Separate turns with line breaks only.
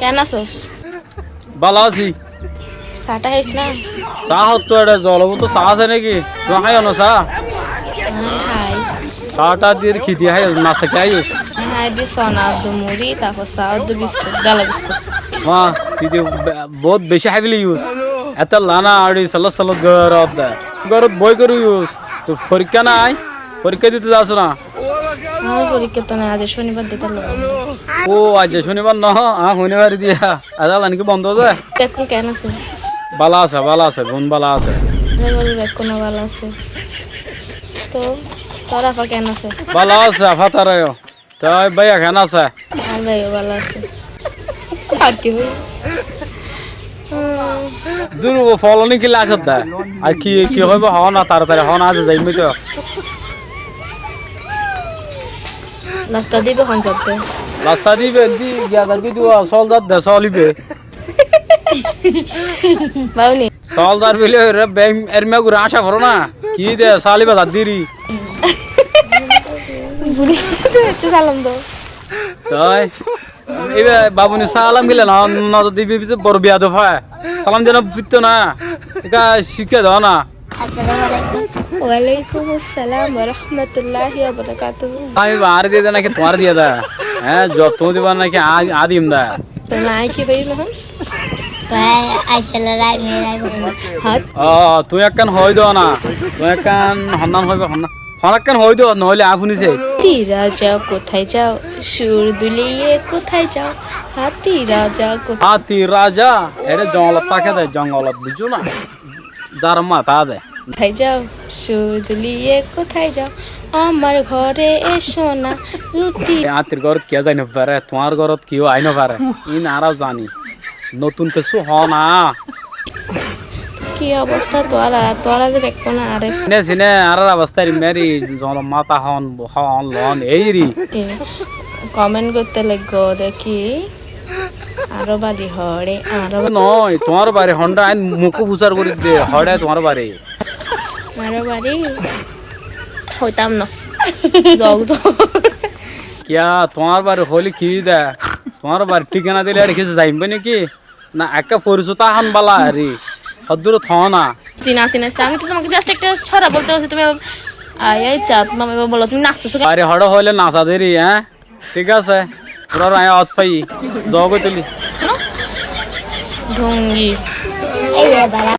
কেন আসোস?
ভালো আছি।
চাটা খাইস না?
চা হতো এটা জলব তো চা আছে নাকি? তোমার খাই না চা?
খাই।
চাটা দিয়ে খিদি খাই নাস্তা খাই।
খাই দি সোনা মুড়ি তারপর চা বিস্কুট গালা বিস্কুট।
মা তুই বহুত বেশি খাই ফেলি ইউজ এত লানা আড়ি সালো সালো গরত বই করে ইউজ তো পরীক্ষা নাই পরীক্ষা দিতে যাস না?
আমার পরীক্ষা তো নাই, আজ শনিবার দিতে লাগবে।
ও আজ শনিবার না শনিবার দিয়া আজ নাকি বন্ধ দে।
এখন কেন আছে?
বালা আছে বোন বালা আছে।
কোনো ভালো আছে তো তোর আপা কেন আছে?
বালা আছে আফা তারায় তাই ভাইয়া কেন আছে?
আমার ভাইও ভালো আছে। আর কি ভাই
দূর ফলনি কিলা আসত দা আর কি কি হইব হওয়া না তাড়াতাড়ি হওয়া না আছে যাইমি তো
নাস্তা দিবে হন করতে
রাস্তা দিবে দি গিয়া দি তো সলদার দে সলিবে
বাউনি
সলদার বিলে রে ব্যাং এরমে গুরা আশা করো না কি দে সালিবা দাদিরি
বুড়ি আচ্ছা সালাম দাও
তাই এবে বাবুনি সালাম গিলে না না দিবি বড় বিয়া দফা সালাম যেন দিত না এটা শিখে দাও না।
ওয়ালাইকুম আসসালাম ওয়া রাহমাতুল্লাহি ওয়া বারাকাতুহু।
আমি বার দিয়ে দে নাকি তোমার দিয়ে দা হ্যাঁ যত দিবা নাকি আদিম দা
তো নাই কি ভাই না হাত
তুই একখান হই দাও না তুই একখান হন্নান হইবে হন্না হনাক্কান হই দাও নহলে আফুনিছে
রাজা কোথায় যাও সুর দুলিয়ে কোথায় যাও হাতি রাজা
হাতি রাজা এটা জঙ্গলত পাখে দেয় জঙ্গলত বুঝছো না যার মাথা দেয়
কোথায় যাও সুর দুলিয়ে কোথায় যাও আমার ঘরে এসো না রুটি।
হাতির ঘরত কে যাই না পারে তোমার ঘরত কেউ আই না পারে ইন আরাও জানি নতুন কিছু হ না
কি অবস্থা তোরা যে দেখবো না আরে
সিনে আর অবস্থা মেরি জল মাথা হন হন লন এইরি
কমেন্ট করতে লাগো দেখি আরো বাড়ি হরে আরো
নয় তোমার বাড়ি হন্ডা আইন মুখ ফুসার করে দে হড়ে তোমার বাড়ি
আরো বাড়ি হইতাম না যাও
কিয়া তোমার বাড়ি হলি কি দে তোমার বাড়ি ঠিকানা দিলে আর কিছু যাইবে নাকি না একা পরিচয় হান বালা আরে হদুর থ না
চিনা আমি তো তোমাকে জাস্ট একটা ছড়া বলতে বলছি তুমি আই চাঁদ মামা বলো তুমি নাচতেছো
আরে হড় হইলে নাচা দেরি হ্যাঁ ঠিক আছে তোর আয় অত পাই জগ তুলি
ঢঙ্গি